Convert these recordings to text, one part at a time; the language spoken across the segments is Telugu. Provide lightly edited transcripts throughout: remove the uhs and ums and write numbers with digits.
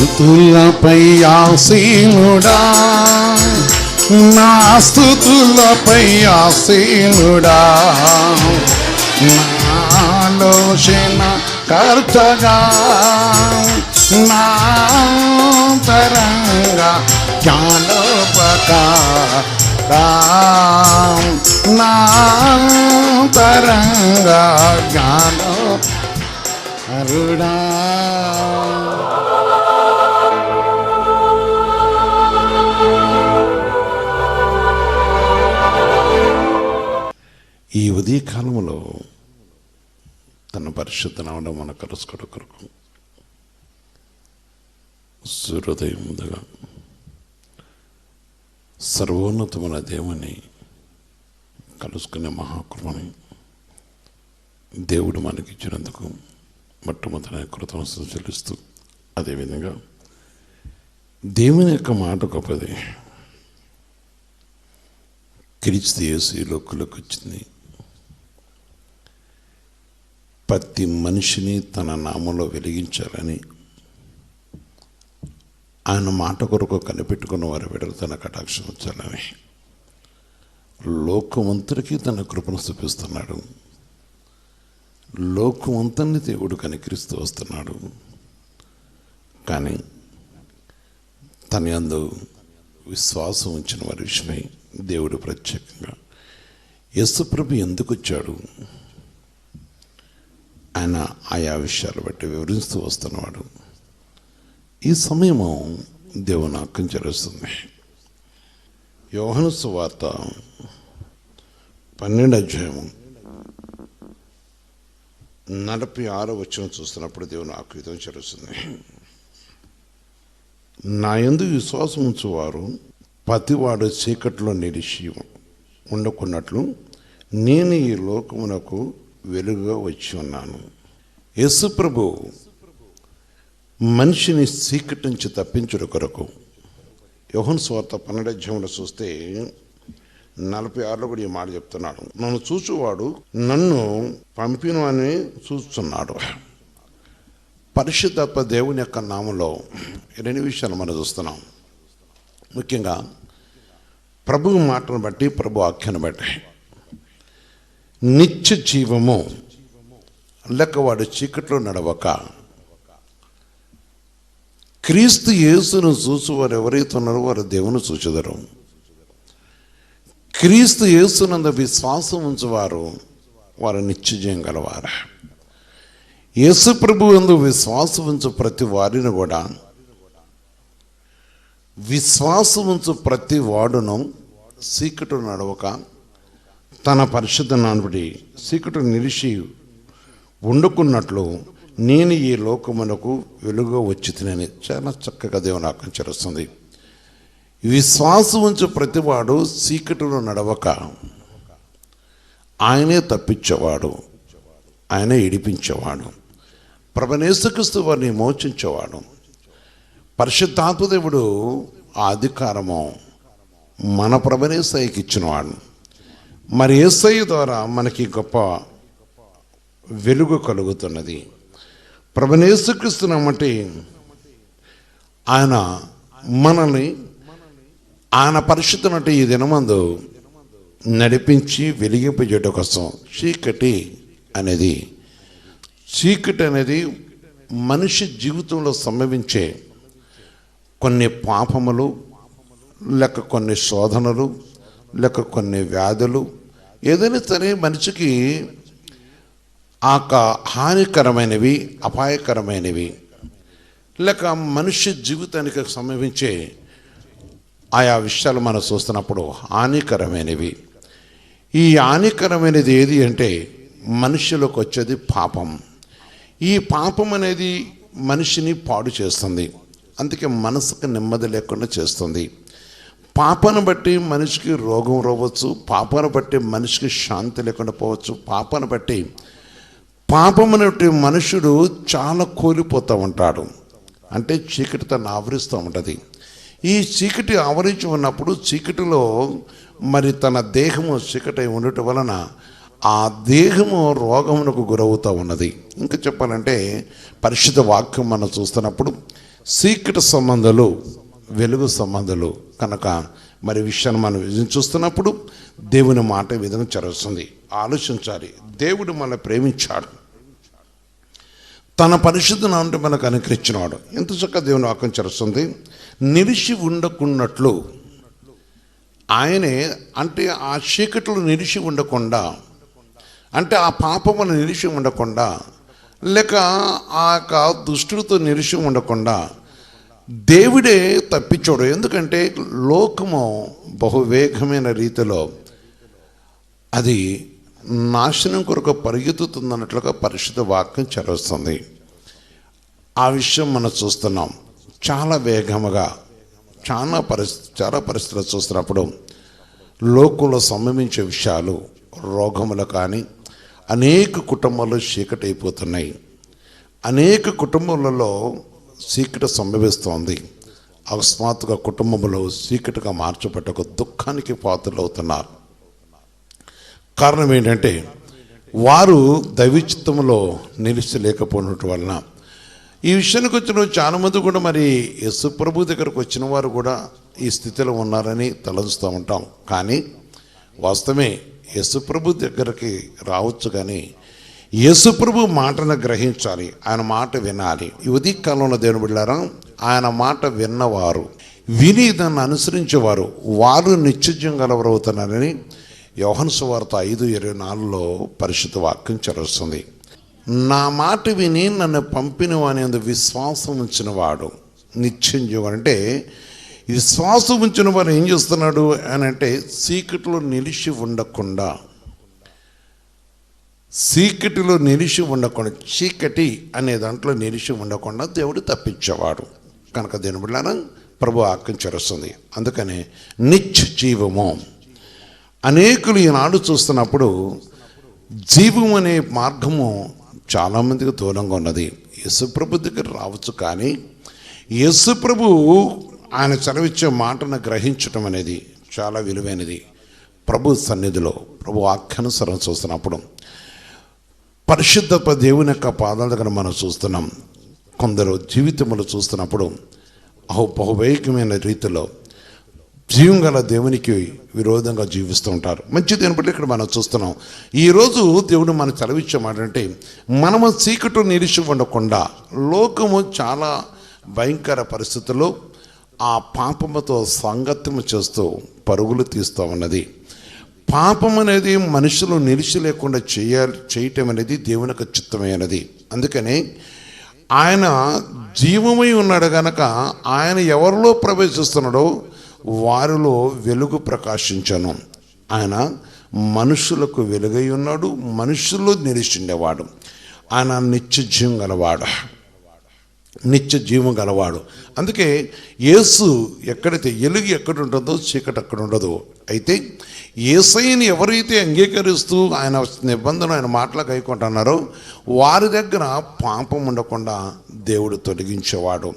స్తుతులపై ఆసీనుడా, నా స్తుతులపై ఆసీనుడా, నాలోచన కర్తగా, నాంతరంగా జ్ఞానోపకారా, నాంతరంగా జ్ఞానోపరుడా. ఈ ఉదయకాలంలో తన పరిశుద్ధ నామమున మన కలుసుకోవడం కొరకు సూర్యోదయం ముందుగా సర్వోన్నతమైన దేవుని కలుసుకునే మహాకృపని దేవుడు మనకి ఇచ్చినందుకు మొట్టమొదటి కృతజ్ఞతలు చెల్లిస్తూ, అదేవిధంగా దేవుని యొక్క మాట గొప్పది. క్రీస్తు యేసు ఈ లోకంలోకి వచ్చింది ప్రతి మనిషిని తన నామంలో వెలిగించాలని, ఆయన మాట కొరకు కనిపెట్టుకున్న వారి బిడ్డలు తన కటాక్షం ఉంచాలని లోకమంతరికి తన కృపను చూపిస్తున్నాడు. లోకమంతని దేవుడు కనికరిస్తూ వస్తున్నాడు. కానీ తన యందు విశ్వాసం ఉంచిన వారి విషయమై దేవుడు ప్రత్యేకంగా యేసుప్రభు ఎందుకు వచ్చాడు, ఆయన ఆయా విషయాలు బట్టి వివరిస్తూ వస్తున్నవాడు. ఈ సమయము దేవుని వాక్యం చదువుతుంది. యోహాను సువార్త 12వ అధ్యాయము 46వ వచనం చూస్తున్నప్పుడు దేవుని వాక్యం చదువుతుంది. నా యందు విశ్వాసం ఉంచువారు ప్రతివాడు చీకట్లో నిలిచి ఉండకున్నట్లు నేను ఈ లోకమునకు వెలుగుగా వచ్చి ఉన్నాను. యేసు ప్రభు మనిషిని చీకటి నుంచి తప్పించుట కొరకు యోహాను సువార్త 12వ అధ్యాయంలో చూస్తే 46లో కూడా ఈ మాట చెప్తున్నాడు. నన్ను చూచువాడు నన్ను పంపిన అని చూస్తున్నాడు. పరిశుద్ధాత్మ దేవుని యొక్క నామంలో 2 విషయాలు మనం చూస్తున్నాం. ముఖ్యంగా ప్రభు మాటను బట్టి, ప్రభు ఆజ్ఞను బట్టి నిత్య జీవము లేక వాడు చీకట్లో నడవక క్రీస్తు యేసును చూసి వారు ఎవరైతే ఉన్నారో వారు దేవుని చూచెదరు. క్రీస్తు యేసునందు విశ్వాసం ఉంచువారు వారు నిత్య జీవం గలవారు. యేసు ప్రభు యందు విశ్వాసం ఉంచు ప్రతి వారిని కూడా, విశ్వాసం ఉంచు ప్రతి వాడును చీకటి నడవక తన పరిశుద్ధ నానుబడి చీకటి నిలిచి వండుకున్నట్లు నేను ఈ లోకమునకు వెలుగు వచ్చి తినని చాలా చక్కగా దేవుని వాక్యం చేస్తుంది. విశ్వాసం ఉంచు ప్రతివాడు చీకటిలో నడవక ఆయనే తప్పించేవాడు, ఆయనే ఇడిపించేవాడు, ప్రభువైన యేసుక్రీస్తు వారిని మోచించేవాడు. పరిశుద్ధాత్మదేవుడు ఆ అధికారము మన ప్రభువైన యేసయ్యకి ఇచ్చినవాడు. మరి యేసయ్య ద్వారా మనకి గొప్ప వెలుగు కలుగుతున్నది. ప్రభువైన యేసుక్రీస్తు నమ్మటి ఆయన మనల్ని ఆయన పరిశుద్ధనటి ఈ దినమందు నడిపించి వెలిగింపజేయడం కోసం చీకటి అనేది మనిషి జీవితంలో సంభవించే కొన్ని పాపములు లేక కొన్ని శోధనలు లేక కొన్ని వ్యాధులు ఏదైనా సరే మనిషికి హానికరమైనవి, అపాయకరమైనవి లేక మనిషి జీవితానికి సంభవించే ఆయా విషయాలు మనం చూస్తున్నప్పుడు హానికరమైనవి. ఈ హానికరమైనది ఏది అంటే మనిషిలోకి వచ్చేది పాపం. ఈ పాపం అనేది మనిషిని పాడు చేస్తుంది. అందుకే మనసుకు నెమ్మది లేకుండా చేస్తుంది. పాపను బట్టి మనిషికి రోగం రావచ్చు, పాపను బట్టి మనిషికి శాంతి లేకుండా పోవచ్చు, పాపను బట్టి పాపమనేటి మనుషుడు చాలా కోల్పోతూ ఉంటాడు. అంటే చీకటి తను ఆవరిస్తూ ఉంటుంది. ఈ చీకటి ఆవరించి ఉన్నప్పుడు చీకటిలో మరి తన దేహము చీకటి ఉండటం వలన ఆ దేహము రోగమునకు గురవుతూ ఉన్నది. ఇంకా చెప్పాలంటే పరిశుద్ధ వాక్యం మనం చూస్తున్నప్పుడు సీక్రెట్ సంబంధాలు, వెలుగు సంబంధాలు కనుక మరి విషయాన్ని మనం చూస్తున్నప్పుడు దేవుని మాట ఈ విధంగా జరుగుతుంది. ఆలోచించాలి. దేవుడు మనల్ని ప్రేమించాడు, తన పరిశుద్ధ నామమును మనకు అనుగ్రహించినాడు. ఎంత చక్కగా దేవుని వాక్యం జరుగుతుంది. నిలిచి ఉండకున్నట్లు ఆయనే, అంటే ఆ చీకట్లు నిలిచి ఉండకుండా, అంటే ఆ పాపమును నిలిచి ఉండకుండా, లేక ఆ యొక్క దుష్టుడితో నిలిచి ఉండకుండా దేవుడే తప్పించాడు. ఎందుకంటే లోకము బహువేగమైన రీతిలో అది నాశనం కొరకు పరిగెత్తుతుందన్నట్లుగా పరిశుద్ధ వాక్యం చదువుతుంది. ఆ విషయం మనం చూస్తున్నాం. చాలా వేగముగా చాలా పరిస్థితులు చూస్తున్నప్పుడు లోకంలో సంభవించే విషయాలు, రోగములు కానీ అనేక కుటుంబాలు చీకటి అయిపోతున్నాయి. అనేక కుటుంబాలలో చీకటి సంభవిస్తోంది. అకస్మాత్తుగా కుటుంబంలో చీకటిగా మార్చబడ్డ ఒక దుఃఖానికి పాత్రలవుతున్నారు. కారణం ఏంటంటే వారు దైవచిత్తంలో నిలిచలేకపోవడం వలన. ఈ విషయానికి వచ్చిన చాలామంది కూడా మరి యేసు ప్రభు దగ్గరకు వచ్చిన వారు కూడా ఈ స్థితిలో ఉన్నారని తలంచుతూ ఉంటాం. కానీ వాస్తవమే యేసు ప్రభు దగ్గరికి రావచ్చు, కానీ యేసు ప్రభు మాటను గ్రహించాలి, ఆయన మాట వినాలి. ఈ ఉదయ కాలంలో దేవుని బిడ్డలారా, ఆయన మాట విన్నవారు, విని దాన్ని అనుసరించేవారు, వారు నిత్యజీవం గలవారవుతున్నారని యోహాను సువార్త 5:24 పరిశుద్ధ వాక్యం చదువుతుంది. నా మాట విని నన్ను పంపిన వాని యందు విశ్వాసం ఉంచిన వాడు నిత్యజీవం. అంటే విశ్వాసం ఉంచిన వాడు ఏం చేస్తున్నాడు అని అంటే చీకటిలో నిలిచి ఉండకుండా, చీకటిలో నిలిచి ఉండకుండా, చీకటి అనే దాంట్లో నిలిచి ఉండకుండా దేవుడు తప్పించేవాడు కనుక దేని బిడ్డలారా ప్రభు వాక్యం చరుస్తుంది. అందుకనే నిత్య జీవము. అనేకులు ఈనాడు చూస్తున్నప్పుడు జీవం అనే మార్గము చాలామందికి దూరంగా ఉన్నది. యేసుప్రభు దగ్గర రావచ్చు, కానీ యేసుప్రభు ఆయన చదివించే మాటను గ్రహించటం అనేది చాలా విలువైనది. ప్రభు సన్నిధిలో ప్రభు వాక్యానుసరం చూస్తున్నప్పుడు పరిశుద్ధ దేవుని యొక్క పాదాల దగ్గర మనం చూస్తున్నాం. కొందరు జీవితంలో చూస్తున్నప్పుడు బహువేగమైన రీతిలో జీవం గల దేవునికి విరోధంగా జీవిస్తూ ఉంటారు. మంచి దేని బట్టి ఇక్కడ మనం చూస్తున్నాం. ఈరోజు దేవుడు మనకు చదివించే మాట అంటే మనము చీకటి నిలిచి ఉండకుండా, లోకము చాలా భయంకర పరిస్థితుల్లో ఆ పాపముతో సాంగత్యము చేస్తూ పరుగులు తీస్తూ ఉన్నది. పాపం అనేది మనుషులు నిలిచి లేకుండా చేయటం అనేది దేవుని యొక్క చిత్తమైనది. అందుకని ఆయన జీవమై ఉన్నాడు గనక ఆయన ఎవరిలో ప్రవేశిస్తున్నాడో వారిలో వెలుగు ప్రకాశించను. ఆయన మనుషులకు వెలుగై ఉన్నాడు, మనుషుల్లో నిలిచిండేవాడు. ఆయన నిత్య జీవం గలవాడు. అందుకే యేసు ఎక్కడైతే వెలుగు ఎక్కడ ఉంటుందో చీకటి అక్కడ ఉండదు. అయితే యేసయ్యని ఎవరైతే అంగీకరిస్తూ ఆయన నిబంధన, ఆయన మాటలు కైకుంటున్నారో వారి దగ్గర పాపం ఉండకుండా దేవుడు తొలగించేవాడు,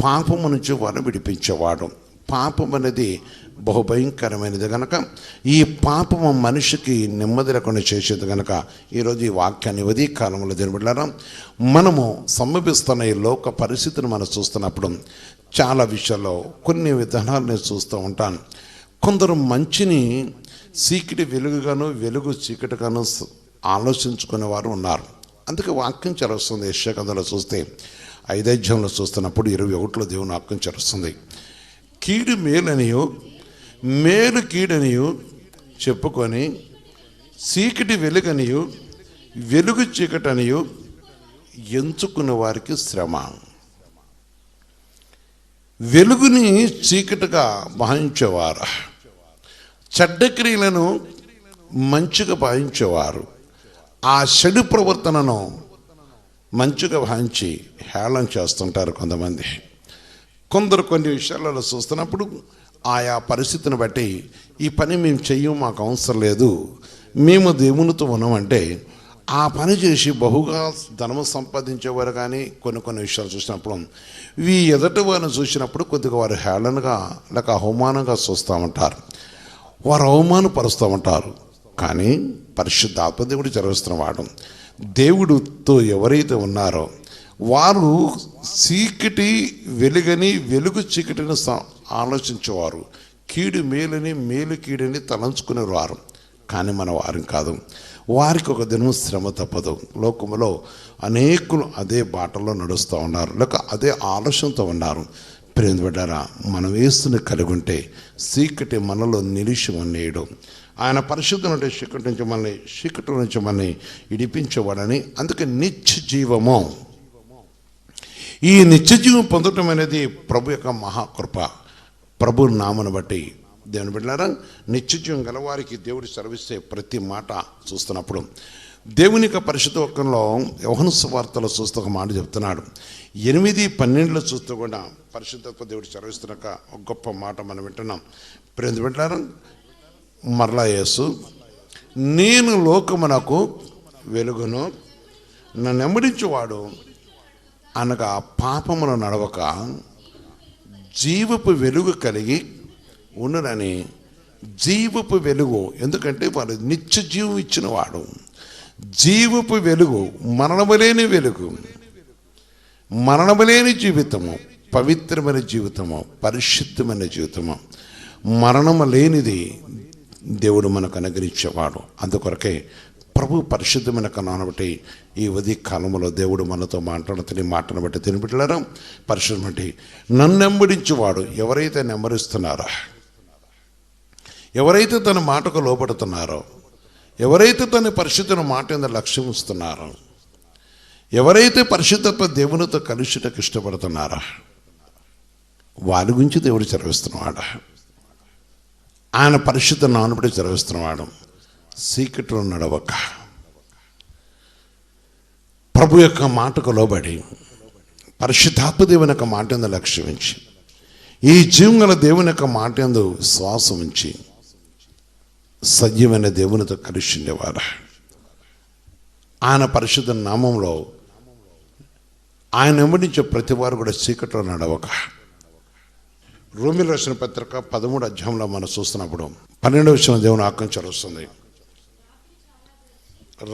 పాపము నుంచి వారిని విడిపించేవాడు. పాపం అనేది బహుభయంకరమైనది కనుక ఈ పాపము మనిషికి నెమ్మది లేకుండా చేసేది కనుక ఈరోజు ఈ వాక్యాన్ని ఉదయ కాలంలో జరబడ్డారా మనము సంభవిస్తున్న ఈ లోక పరిస్థితిని మనం చూస్తున్నప్పుడు చాలా విషయాల్లో కొన్ని విధానాలు నేను చూస్తూ ఉంటాను. కొందరు మంచిని చీకటి వెలుగుగాను, వెలుగు చీకటిగాను ఆలోచించుకునే వారు ఉన్నారు. అందుకే వాక్యం చరుస్తుంది. యెషయా గ్రంథంలో చూస్తే 5వ అధ్యాయంలో చూస్తున్నప్పుడు 21లో దేవుని వాక్యం చరుస్తుంది. కీడు మేలనియు, మేలు కీడనియు చెప్పుకొని చీకటి వెలుగనియు, వెలుగు చీకటనియు ఎంచుకున్న వారికి శ్రమ. వెలుగుని చీకటిగా భావించేవారు, చెడ్డ క్రియలను మంచిగా భావించేవారు, ఆ చెడు ప్రవర్తనను మంచిగా భావించి హేళన చేస్తుంటారు కొంతమంది. కొందరు కొన్ని విషయాలలో చూస్తున్నప్పుడు ఆయా పరిస్థితిని బట్టి ఈ పని మేము చెయ్యం, మాకు అవసరం లేదు, మేము దేవునితో ఉన్నామంటే ఆ పని చేసి బహుగా ధనము సంపాదించేవారు. కానీ కొన్ని విషయాలు చూసినప్పుడు ఈ ఎదుటి వారిని చూసినప్పుడు కొద్దిగా వారు హేళనగా లేక అవమానంగా చూస్తూ ఉంటారు, వారు అవమానపరుస్తూ ఉంటారు. కానీ పరిశుద్ధ ఆత్మదేవుడు జరిగిస్తున్నవాడు దేవుడితో ఎవరైతే ఉన్నారో వారు చీకటి వెలుగని, వెలుగు చీకటిని ఆలోచించేవారు, కీడు మేలుని, మేలు కీడుని తలంచుకునేవారు. కానీ మన వారం కాదు. వారికి ఒక దినం శ్రమ తప్పదు. లోకములో అనేకులు అదే బాటలో నడుస్తూ ఉన్నారు, లేక అదే ఆలోచనతో ఉన్నారు. ప్రేమ బిడ్డారా, మనం యేసుని కలిగి ఉంటే చీకటి మనలో నిలిచిమనేయడం, ఆయన పరిశుద్ధ నుండి చీకటి నుంచి మనల్ని ఇడిపించేవాడని. అందుకే నిత్య జీవము, ఈ నిత్య జీవం పొందటం అనేది ప్రభు యొక్క మహాకృప. ప్రభు నామను బట్టి దేవుని బిడ్డలారా, నిత్య జీవం గలవారికి దేవుడు సెలవిస్తే ప్రతి మాట చూస్తున్నప్పుడు దేవుని యొక్క పరిశుద్ధ వాక్యంలో యోహాను సువార్తలో చూస్తూ ఒక మాట చెప్తున్నాడు. 8:12 చూస్తూ కూడా పరిశుద్ధత్వ దేవుడు సెలవిస్తున్నాక ఒక గొప్ప మాట మనం వింటున్నాం. ప్రేమ బిడ్డలారా, మరలా యేసు, నేను లోకమునకు వెలుగును, నన్ను వెంబడించువాడు అనగా పాపమును నడవక జీవపు వెలుగు కలిగి ఉండునని. జీవపు వెలుగు, ఎందుకంటే వాడు నిత్య జీవం ఇచ్చిన వాడు. జీవపు వెలుగు, మరణములేని వెలుగు, మరణములేని జీవితము, పవిత్రమైన జీవితము, పరిశుద్ధమైన జీవితము, మరణము లేనిది దేవుడు మనకు అనుగ్రహించేవాడు. అందుకొరకే ప్రభు పరిశుద్ధమైన కన్నాను బట్టి ఈ ఉదయ కాలంలో దేవుడు మనతో మాట్లాడుతున్న మాటను బట్టి తినిపిట్లారా, పరిశుద్ధం బట్టి నన్ను నెమ్మడించేవాడు ఎవరైతే నెమ్మరిస్తున్నారో, ఎవరైతే తన మాటకు లోపడుతున్నారో, ఎవరైతే తన పరిశుద్ధమైన మాట మీద లక్ష్యం ఇస్తున్నారో, ఎవరైతే పరిశుద్ధత్వ దేవునితో కలుషటకు ఇష్టపడుతున్నారో, వారి గురించి దేవుడు చదివిస్తున్నవాడు. ఆయన పరిశుద్ధ నానుబడి చదివిస్తున్నవాడు. చీకటిలో నడవక ప్రభు యొక్క మాటకు లోబడి పరిశుద్ధాత్మ దేవుని యొక్క మాట యందు లక్ష్యం ఉంచి, ఈ జీవం గల దేవుని యొక్క మాట యందు విశ్వాసం ఉంచి సజీవమైన దేవునితో కలిసి ఉండేవారు. ఆయన పరిశుద్ధ నామంలో ఆయన వెంబడించే ప్రతి వారు కూడా చీకటిలో నడవక. రోమీయులకు రాసిన పత్రిక 13వ అధ్యాయంలో మనం చూస్తున్నప్పుడు 12వ వచనం దేవుని ఆజ్ఞ వస్తుంది.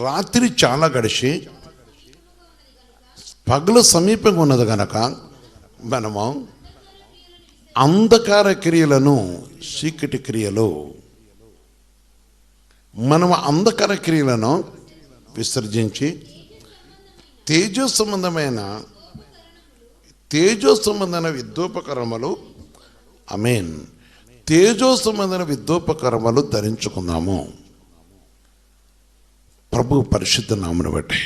రాత్రి చాలా గడిచి పగలు సమీపంగా ఉన్నది కనుక మనము అంధకార క్రియలను, చీకటి క్రియలు, మనము అంధకార క్రియలను విసర్జించి తేజో సంబంధమైన విద్యోపకర్మలు, ఆమేన్, తేజో సంబంధమైన విద్యోపకర్మలు ధరించుకుందాము. ప్రభు పరిశుద్ధ నామమును బట్టి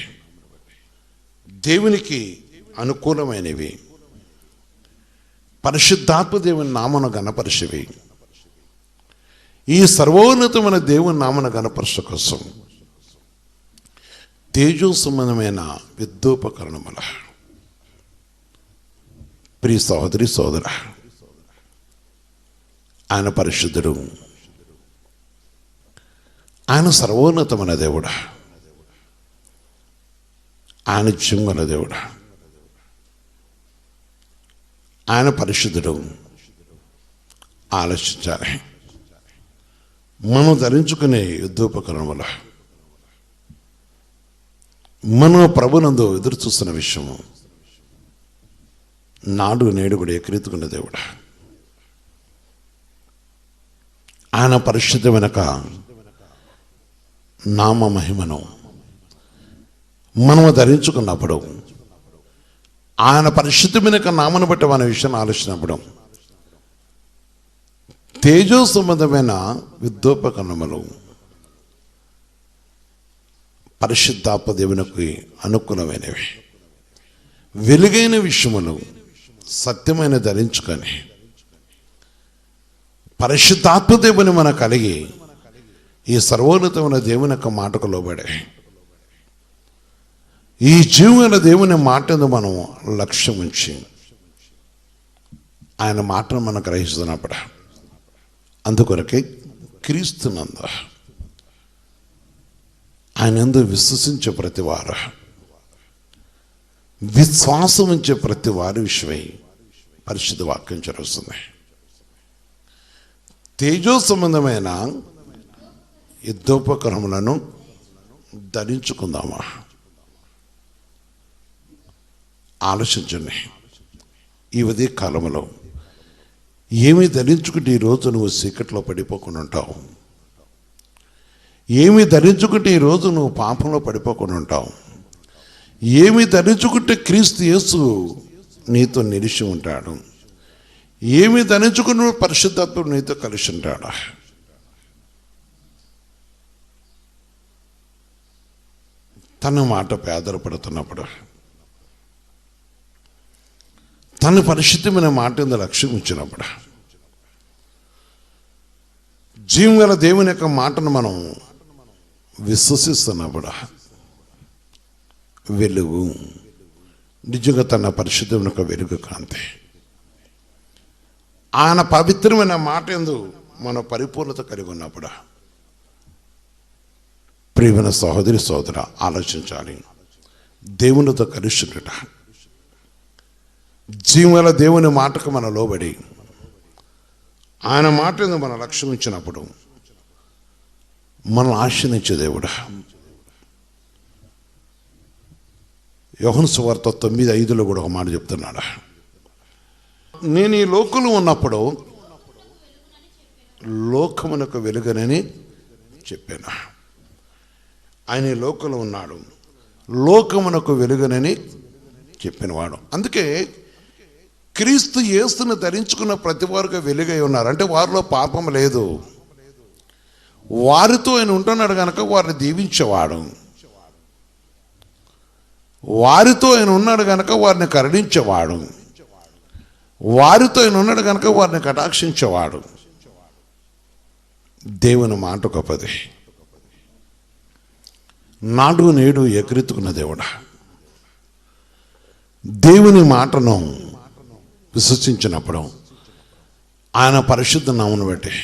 దేవునికి అనుకూలమైనవి, పరిశుద్ధాత్మ దేవుని నామను గణపరిచేవి, ఈ సర్వోన్నతమైన దేవుని నామను గణపరచ కోసం తేజో సంబంధమైన విద్యోపకరణముల. ప్రియ సహోదరి సోదర, ఆయన పరిశుద్ధుడు, ఆయన సర్వోన్నతమైన దేవుడు, ఆయన జీవన దేవుడు, ఆయన పరిశుద్ధుడు. ఆలోచించాలి. మనం ధరించుకునే యుద్ధోపకరణముల మనం ప్రభునందు ఎదురు చూస్తున్న విషయము నాడు నేడు కూడా ఎక్కిరెత్తుకున్న దేవుడు. ఆయన పరిశుద్ధ వెనక నామ మహిమను మనము ధరించుకున్నప్పుడు, ఆయన పరిశుద్ధమైన నామను బట్టి మన విషయాన్ని ఆలోచించినప్పుడు తేజో సంబంధమైన విద్యోపకరణములు, పరిశుద్ధాత్మ దేవునికి అనుకూలమైనవి, వెలుగైన విషయములు, సత్యమైన ధరించుకొని పరిశుద్ధాత్మ దేవుని మన కలిగి ఈ సర్వోన్నతమైన దేవుని యొక్క మాటకు లోబడే ఈ జీవన దేవుని మాటను మనం లక్ష్యం ఉంచి ఆయన మాటను మనం గ్రహిస్తున్నప్పుడు, అందుకొరకే క్రీస్తునందు ఆయన యందు విశ్వసించే ప్రతి వారు, విశ్వాసం ఉంచే ప్రతి వారి విషయమై పరిశుద్ధ వాక్యం జరుగుతుంది. తేజో సంబంధమైన యుద్ధోపకరణములను ధరించుకుందామా. ఆలోచించండి. ఈ ఉదయ కాలంలో ఏమి ధరించుకుంటే ఈరోజు నువ్వు చీకట్లో పడిపోకుండా ఉంటావు? ఏమి ధరించుకుంటే ఈరోజు నువ్వు పాపంలో పడిపోకుండా ఉంటావు? ఏమి ధరించుకుంటే క్రీస్తు యేసు నీతో నిలిచి ఉంటాడు? ఏమి ధరించుకుని పరిశుద్ధాత్ముడు నీతో కలిసి ఉంటాడా? తన మాటపై ఆధారపడుతున్నప్పుడు, తన పరిశుద్ధమైన మాట మీద లక్ష్యం ఉంచినప్పుడు, జీవం గల దేవుని యొక్క మాటను మనం విశ్వసిస్తున్నప్పుడు, వెలుగు నిజంగా తన పరిశుద్ధమైన యొక్క వెలుగు కాంతి, ఆయన పవిత్రమైన మాట యందు మన పరిపూర్ణత కలిగి ఉన్నప్పుడు, ప్రియమైన సహోదరి సోదర ఆలోచించాలి. దేవునితో కలిసి ఉండట, జీవన దేవుని మాటకు మన లోబడి ఆయన మాట యందు మన లక్ష్యం ఇచ్చినప్పుడు మనల్ని ఆశ్రయించే దేవుడు. యోహాను సువార్త 9:5 కూడా ఒక మాట చెప్తున్నాడు. నేను ఈ లోకంలో ఉన్నప్పుడు లోకమునకు వెలుగనని చెప్పాను. ఆయన ఈ లోకంలో ఉన్నాడు, లోకమునకు వెలుగనని చెప్పినవాడు. అందుకే క్రీస్తు యేసును ధరించుకున్న ప్రతి వారుగా వెలుగై ఉన్నారు. అంటే వారిలో పాపం లేదు. వారితో ఆయన ఉంటున్నాడు కనుక వారిని దీవించేవాడు. వారితో ఆయన ఉన్నాడు కనుక వారిని కరుణించేవాడు. వారితో ఆయన ఉన్నాడు కనుక వారిని కటాక్షించేవాడు. దేవుని మాట గొప్పది. నాడు నేడు ఎగురెత్తుకున్న దేవుడా, దేవుని మాటను విశ్వసించినప్పుడు ఆయన పరిశుద్ధ నామమును బట్టి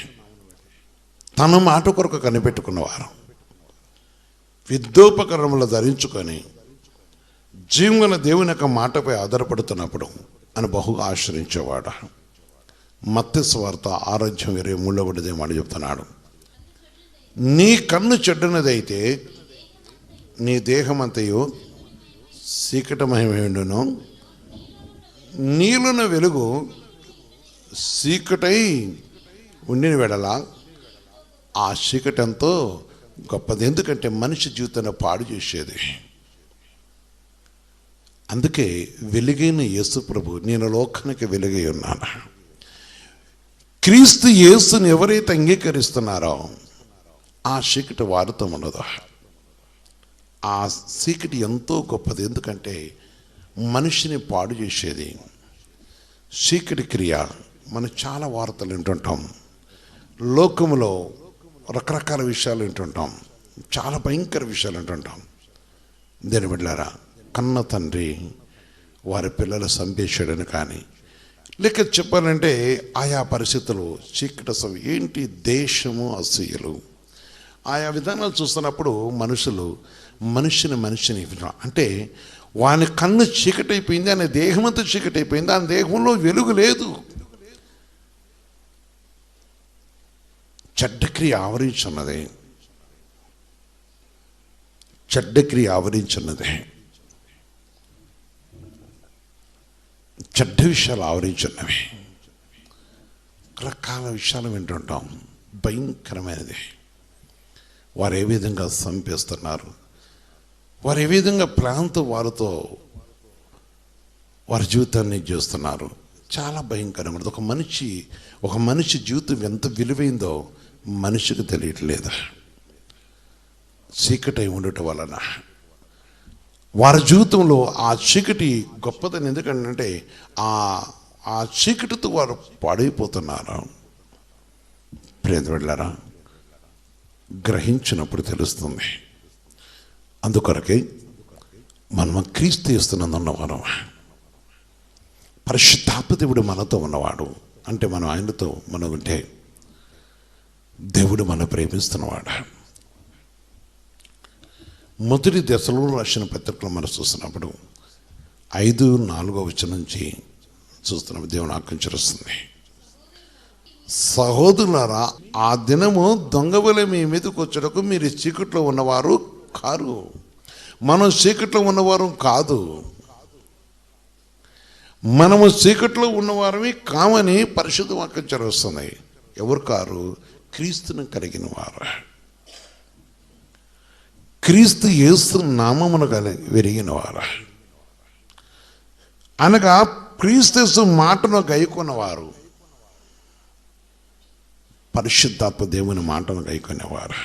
తన మాట కొరకు కనిపెట్టుకున్నవారు యుద్ధోపకరణములు ధరించుకొని జీవన దేవుని యొక్క మాటపై ఆధారపడుతున్నప్పుడు ఆయన బహుగా ఆశ్రయించేవాడు. మత్తయి సువార్త 6:23 మాట చెప్తున్నాడు. నీ కన్ను చెడ్డనదైతే నీ దేహమంతయు చీకటమయమేండును, నీలున వెలుగు చీకటై ఉండిన వెడల ఆ చీకటి ఎంతో గొప్పది. ఎందుకంటే మనిషి జీవితాన్ని పాడు చేసేది. అందుకే వెలుగైన యేసు ప్రభు, నేను లోకానికి వెలుగై ఉన్నాను. క్రీస్తు యేసుని ఎవరైతే అంగీకరిస్తున్నారో ఆ చీకటి వారితో ఉండదు. ఆ చీకటి ఎంతో గొప్పది. ఎందుకంటే మనిషిని పాడు చేసేది చీకటి క్రియ. మనం చాలా వార్తలు వింటుంటాం, లోకములో రకరకాల విషయాలు వింటుంటాం, చాలా భయంకర విషయాలు వింటుంటాం. దేని బిడ్డలారా, కన్న తండ్రి వారి పిల్లలు చంపేశాడని కానీ, లేక చెప్పాలంటే ఆయా పరిస్థితులు చీకటి ఏంటి, దేశము అసూయలు, ఆయా విధానాలు చూస్తున్నప్పుడు మనిషిని అంటే వాని కన్ను చీకటైపోయింది, ఆయన దేహమంతా చీకటైపోయింది, ఆయన దేహంలో వెలుగు లేదు. చెడ్డక్రియ ఆవరించున్నది, చెడ్డక్రియ ఆవరించున్నది, చెడ్డ విషయాలు ఆవరించున్నవి, రకరకాల విషయాలు వింటుంటాం. భయంకరమైనది. వారు ఏ విధంగా చంపేస్తున్నారు, వారు ఏ విధంగా ప్రాంతం వారితో వారి జీవితాన్ని చేస్తున్నారు. చాలా భయంకరమైనది. ఒక మనిషి జీవితం ఎంత విలువైందో మనిషికి తెలియట్లేదు. చీకటి ఉండటం వలన వారి జీవితంలో ఆ చీకటి గొప్పదని. ఎందుకంటే ఆ చీకటితో వారు పాడైపోతున్నారు. ప్రేమ వెళ్ళారా, గ్రహించినప్పుడు తెలుస్తుంది. అందుకొరకే మనం క్రీస్తు యేసునందు ఉన్నవారు, పరిశుద్ధాత్మ దేవుడు మనతో ఉన్నవాడు. అంటే మనం ఆయనతో మనం ఉంటే దేవుడు మనం ప్రేమిస్తున్నవాడు. మొదటి దశలో రాసిన పత్రికలో మనం చూస్తున్నప్పుడు 5:4 నుంచి చూస్తున్నాం. దేవుని ఆజ్ఞించరుస్తుంది. సహోదరులారా, ఆ దినము దొంగవలె మీ మీదకి వచ్చేటకు మీరు చీకట్లో ఉన్నవారు కారు. మనం చీకట్లో ఉన్నవారు కాదు. మనము చీకట్లో ఉన్నవారమే కామని పరిశుద్ధ వాక్యం చదివిస్తున్నాయి. ఎవరు కారు? క్రీస్తును కలిగిన వారు, క్రీస్తు యేసు నామమును వెరిగిన వారు, అనగా క్రీస్తు యేసు మాటను గైకొన్నవారు, పరిశుద్ధాత్మ దేవుని మాటను గైకొనేవారు.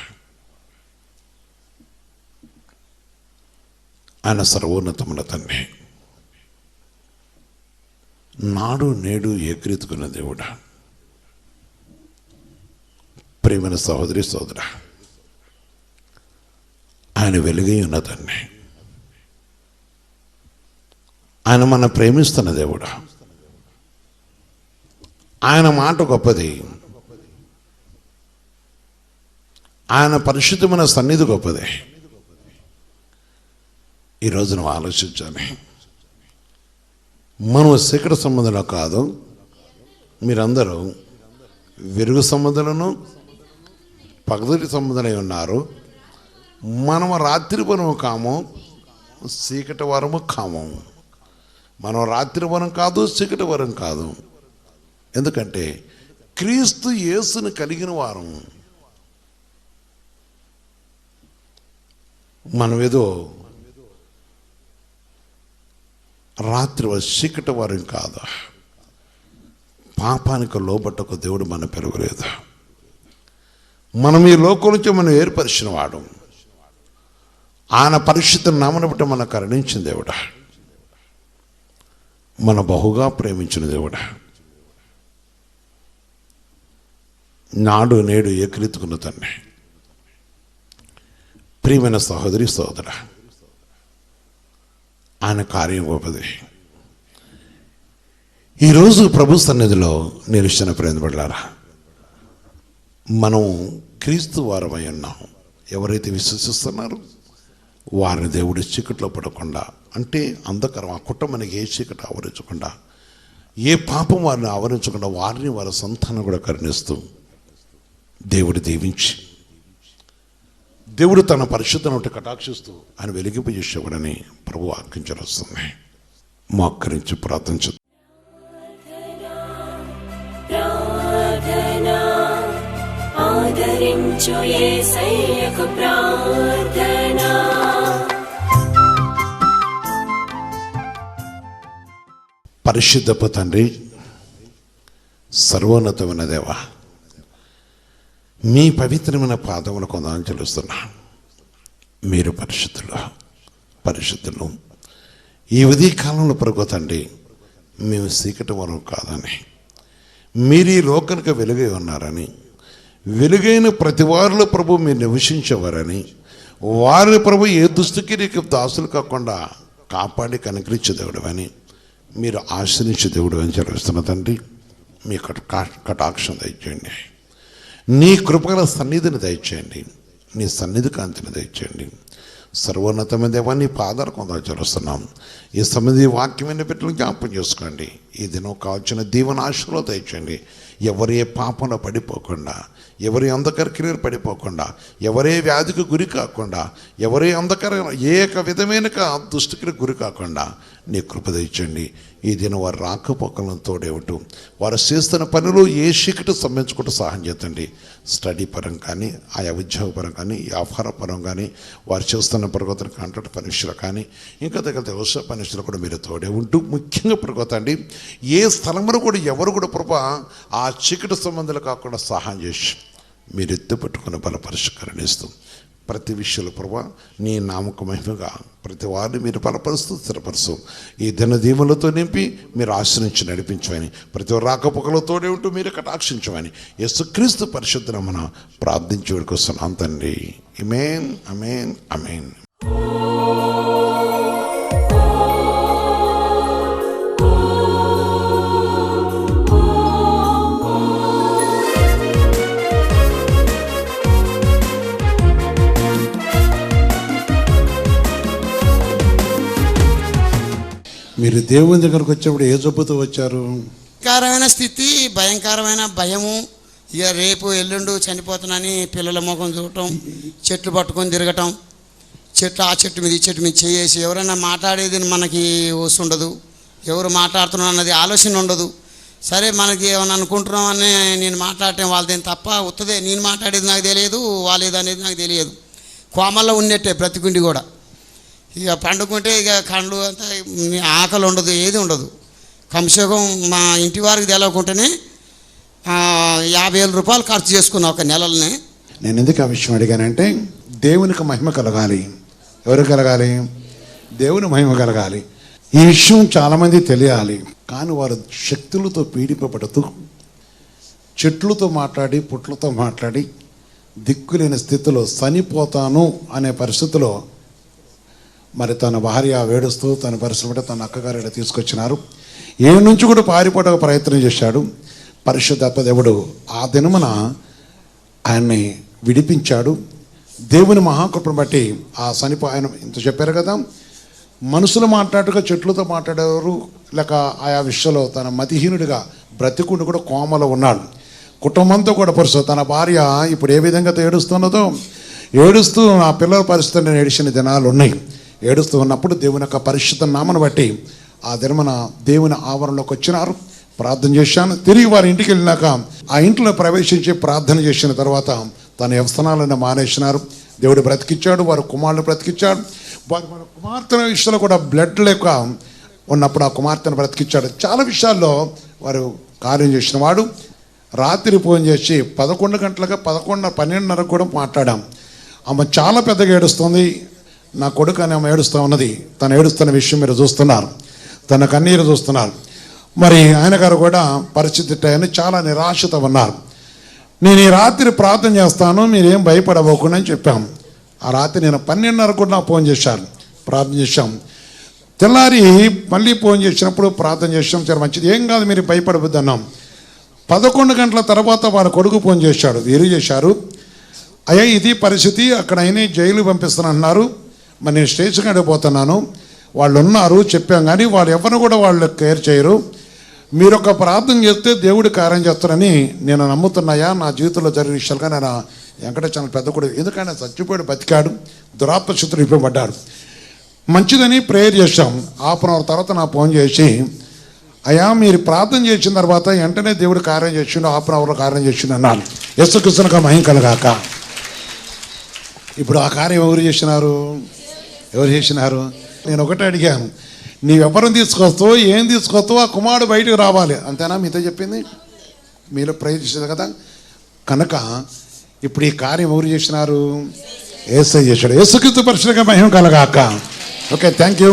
ఆయన సర్వోన్నతముల తండ్రి, నాడు నేడు ఏకరీతుకున్న దేవుడా. ప్రియమైన సహోదరి సోదర, ఆయన వెలుగై ఉన్న తండ్రి, ఆయన మన ప్రేమిస్తున్న దేవుడు. ఆయన మాట గొప్పది, ఆయన పరిశుద్ధమైన సన్నిధి గొప్పది. ఈరోజు నువ్వు ఆలోచించాలి. మనం శిఖర సంబంధంలో కాదు, మీరందరూ వెలుగు సంబంధులను పగటి సంబంధులై ఉన్నారు. మనము రాత్రి వరము కాము, చీకటి వరము కాము. మనం రాత్రి వరం కాదు, చీకటి వరం కాదు. ఎందుకంటే క్రీస్తు యేసుని కలిగిన వారం. మనం ఏదో రాత్రి చీకటి వరం కాదు. పాపానికి లోబట్టకు దేవుడు మన పెరగలేదు. మనం ఈ లోకం నుంచి మనం ఏర్పరిచిన వాడు. ఆయన పరిశుద్ధ నామమును బట్టి మనం కరుణించిన దేవుడా, మన బహుగా ప్రేమించిన దేవుడా, నాడు నేడు ఏకరీతుకున్న తండ్రి. ప్రియమైన సహోదరి సోదర, ఆయన కార్యం గొప్పది. ఈరోజు ప్రభు సన్నిధిలో నిరీక్షణ ప్రేమపడ్డారా, మనం క్రీస్తు వారమై ఉన్నాం. ఎవరైతే విశ్వసిస్తున్నారో వారిని దేవుడు చీకట్లో పడకుండా, అంటే అంధకారం, ఆ కుటుంబానికి ఏ చీకటి ఆవరించకుండా, ఏ పాపం వారిని ఆవరించకుండా వారిని వారి సంతానం కూడా కరుణిస్తూ దేవుడు దీవించి, దేవుడు తన పరిశుద్ధను కటాక్షిస్తూ ఆయన వెలిగింపజేసేవాడని ప్రభు ఆజ్ఞించవస్తుంది. మోకరించి ప్రార్థించు. ఆదరించు యేసయ్యకు ప్రార్థన. పరిశుద్ధపు తండ్రి, సర్వోన్నతమైన దేవ, మీ పవిత్రమైన పాదముల కొందాన్ని చెల్లిస్తున్నా. మీరు పరిశుద్ధులు. ఈ ఉదయ కాలంలో ప్రభు తండ్రి, మేము చీకటి వరం కాదని, మీరు ఈ లోకానికి వెలుగై ఉన్నారని, వెలుగైన ప్రతి వారిలో ప్రభు మీరు నివసించేవారని, వారిని ప్రభు ఏ దుస్థితికి నీకు దాసులు కాకుండా కాపాడి కనికరించే దేవుడు అని, మీరు ఆశ్రయించే దేవుడు అని చదివిస్తున్న తండ్రి, మీ కటాక్షం దయచేయండి. నీ కృపగల సన్నిధిని దయచేయండి. నీ సన్నిధి కాంతిని దయచేయండి. సర్వోన్నతమైన దేవాన్ని పాదాలు కొందరు చదువుస్తున్నాం. ఈ సన్నిధి వాక్యమైన బిడ్డలను జ్ఞాపకం చేసుకోండి. ఈ దినం కావాల్సిన దీవెన ఆశలో దయచేయండి. ఎవరే పాపంలో పడిపోకుండా, ఎవరి అంధకార క్రియలు పడిపోకుండా, ఎవరే వ్యాధికి గురి కాకుండా, ఎవరే అంధకార ఏక విధమైన దుష్టికి గురి కాకుండా నీ కృప దయచేయండి. ఈ దినం వారు రాకపోకలను తోడేవటం, వారు చేస్తున్న పనులు ఏ చీకటి సంబంధించుకుంటూ సహాయం చేతండి. స్టడీ పరం కానీ, ఆయా ఉద్యోగ పరం కానీ, వ్యాపార పరం కానీ, వారు చేస్తున్న ప్రగతుల కాంట్రాక్ట్ పరీక్షలు కానీ, ఇంకా దగ్గర వ్యవసాయ పరీక్షలు కూడా మీరు తోడే ఉంటూ, ముఖ్యంగా ప్రగతండి ఏ స్థలంలో కూడా ఎవరు కూడా ప్రభా ఆ చీకటి సంబంధాలు కాకుండా సహాయం చేసి మీరు ఎత్తుపెట్టుకుని బలపరిష్కరణిస్తూ ప్రతి విషయంలో ప్రభా నీ నామక మహిమగా ప్రతి వారిని మీరు బలపరుస్తూ స్థిరపరుస్తూ ఈ దిన దీవులతో నింపి మీరు ఆశ్రయించి నడిపించమని, ప్రతి రాకపోకలతోనే ఉంటూ మీరు కటాక్షించమని యేసుక్రీస్తు పరిశుద్ధ నామమున ప్రార్థించి వేడుకొస్తున్నాం తండ్రి. ఆమేన్, ఆమేన్, ఆమేన్. మీరు దేవుని దగ్గరకు వచ్చేప్పుడు ఏ జబ్బుతో వచ్చారు? భయంకరమైన స్థితి, భయంకరమైన భయము. ఇక రేపు ఎల్లుండు చనిపోతున్నానని పిల్లల ముఖం చూడటం, చెట్లు పట్టుకొని తిరగటం, ఆ చెట్టు మీద ఈ చెట్టు మీద చేసి ఎవరైనా మాట్లాడేది మనకి వస్తుండదు. ఎవరు మాట్లాడుతున్నాం అన్నది ఆలోచన ఉండదు. సరే మనకి ఏమైనా అనుకుంటున్నామని నేను మాట్లాడటం వాళ్ళదేం తప్ప ఉత్తదే నేను మాట్లాడేది నాకు తెలియదు, వాళ్ళేది అనేది నాకు తెలియదు. కోమల్లో ఉన్నట్టే బ్రతికుండి కూడా. ఇక పండుకుంటే ఇక కళ్ళు అంతా ఆకలి ఉండదు, ఏది ఉండదు. కమ్సకం మా ఇంటి వారికి తెలవకుంటేనే 50,000 రూపాయలు ఖర్చు చేసుకున్నా ఒక నెలలనే. నేను ఎందుకు ఆ విషయం అడిగానంటే దేవునికి మహిమ కలగాలి. ఎవరు కలగాలి? దేవుని మహిమ కలగాలి. ఈ విషయం చాలామంది తెలియాలి. కానీ వారు శక్తులతో పీడిపబడుతూ చెట్లతో మాట్లాడి పుట్లతో మాట్లాడి దిక్కులేని స్థితిలో చనిపోతాను అనే పరిస్థితిలో మరి తన భార్య వేడుస్తూ తన పరిస్థితి తన అక్కగారి తీసుకొచ్చినారు. ఏ నుంచి కూడా పారిపోవడానికి ప్రయత్నం చేశాడు. పరిశుద్ధాత్మ దేవుడు ఆ దినమున ఆయన్ని విడిపించాడు. దేవుని మహాకృపను బట్టి ఆ ఆయన ఇంత చెప్పారు కదా, మనుషులు మాట్లాడుగా చెట్లతో మాట్లాడేవారు లేక ఆయా విషయంలో తన మతిహీనుడిగా బ్రతికుండి కూడా కోమలో ఉన్నాడు. కుటుంబంతో కూడా పరిస్థితి తన భార్య ఇప్పుడు ఏ విధంగా ఏడుస్తున్నదో ఏడుస్తూ నా పిల్లల పరిస్థితి నేను ఏడిచిన దినాలు ఉన్నాయి. ఏడుస్తూ ఉన్నప్పుడు దేవుని యొక్క పరిశుద్ధ నామను బట్టి ఆ దినమున దేవుని ఆవరణలోకి వచ్చినారు. ప్రార్థన చేశాను. తిరిగి వారి ఇంటికి వెళ్ళినాక ఆ ఇంట్లో ప్రవేశించి ప్రార్థన చేసిన తర్వాత తన వ్యవస్థనాలను మానేసినారు. దేవుడు బ్రతికిచ్చాడు. వారు కుమారుడు బ్రతికిచ్చాడు. వారు మన కుమార్తె విషయంలో కూడా బ్లడ్ లేక ఉన్నప్పుడు ఆ కుమార్తెను బ్రతికిచ్చాడు. చాలా విషయాల్లో వారు కార్యం చేసిన వాడు. రాత్రి ఫోన్ చేసి 11 గంటలుగా 12:30 కూడా మాట్లాడాం. ఆమె చాలా పెద్దగా ఏడుస్తుంది. నా కొడుకు అని ఆమె ఏడుస్తూ ఉన్నది. తను ఏడుస్తున్న విషయం మీరు చూస్తున్నారు. తన కన్నీరు చూస్తున్నారు. మరి ఆయన గారు కూడా పరిస్థితి అని చాలా నిరాశతో ఉన్నారు. నేను ఈ రాత్రి ప్రార్థన చేస్తాను, మీరేం భయపడబోకుండా అని చెప్పాం. ఆ రాత్రి నేను 12:30 కూడా నాకు ఫోన్ చేశాను. ప్రార్థన చేశాం. తెల్లారి మళ్ళీ ఫోన్ చేసినప్పుడు ప్రార్థన చేసాం. చాలా మంచిది, ఏం కాదు మీరు భయపడవద్దు అన్నాం. 11 గంటల తర్వాత వారి కొడుకు ఫోన్ చేశాడు. వీరు చేశారు, అయ్యా ఇది పరిస్థితి, అక్కడ అయినా జైలు పంపిస్తానంటున్నారు. మరి నేను స్టేషన్కి అడిగిపోతున్నాను. వాళ్ళు ఉన్నారు చెప్పాం, కానీ వాళ్ళు ఎవరిని కూడా వాళ్ళు కేర్ చేయరు. మీరు ఒక ప్రార్థన చేస్తే దేవుడి కార్యం చేస్తారని నేను నమ్ముతున్నాయా. నా జీవితంలో జరిగిన విషయాలుగా నేను వెంకటేశ్వర పెద్ద కొడుకు, ఎందుకంటే చచ్చిపోయాడు, బతికాడు, దురాత్మ శత్రువు ఇవ్వబడ్డాడు. మంచిదని ప్రేయర్ చేశాం. హాఫ్ అన్ అవర్ తర్వాత నా ఫోన్ చేసి, అయ్యా మీరు ప్రార్థన చేసిన తర్వాత వెంటనే దేవుడు కార్యం చేసిండు, హాఫ్ అన్ అవర్లో కార్యం చేసిండు అన్నాడు. యేసుక్రీస్తునకు మహిమ కలుగాక. ఇప్పుడు ఆ కార్యం ఎవరు చేసినారు? నేను ఒకటే అడిగాను, నీవెవరిని తీసుకొస్తావు, ఏం తీసుకొస్తావు, ఆ కుమారుడు బయటకు రావాలి, అంతేనా మీతో చెప్పింది? మీరు ప్రయత్నించారు కదా. కనుక ఇప్పుడు ఈ కార్యం ఎవరు చేసినారు? యేసయ్య చేశాడు. యేసుక్రీస్తు పరిశుద్ధంగా మహిమ కలుగాక. Okay, thank you.